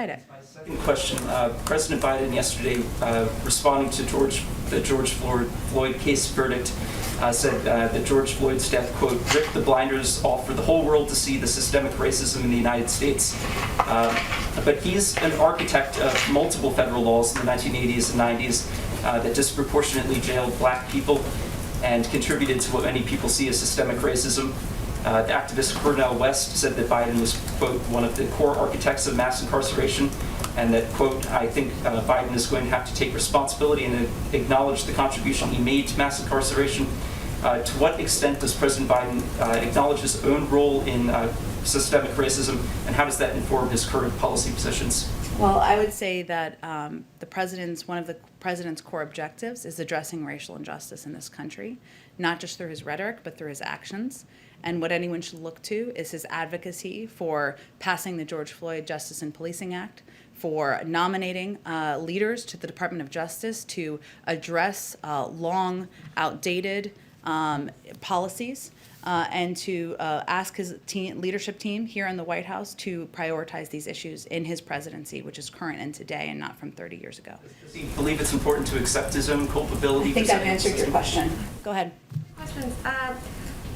My second question, President Biden yesterday, responding to the George Floyd case verdict, said that George Floyd's death, quote, ripped the blinders off for the whole world to see the systemic racism in the United States. But he's an architect of multiple federal laws in the 1980s and 90s that disproportionately jailed black people and contributed to what many people see as systemic racism. The activist Cornel West said that Biden was, quote, one of the core architects of mass incarceration, and that, quote, I think Biden is going to have to take responsibility and acknowledge the contribution he made to mass incarceration. To what extent does President Biden acknowledge his own role in systemic racism, and how does that inform his current policy positions? Well, I would say that one of the president's core objectives is addressing racial injustice in this country, not just through his rhetoric, but through his actions. And what anyone should look to is his advocacy for passing the George Floyd Justice and Policing Act, for nominating leaders to the Department of Justice to address long, outdated policies, and to ask his leadership team here in the White House to prioritize these issues in his presidency, which is current and today and not from 30 years ago. Does he believe it's important to accept his own culpability? I think I've answered your question. Go ahead. Questions.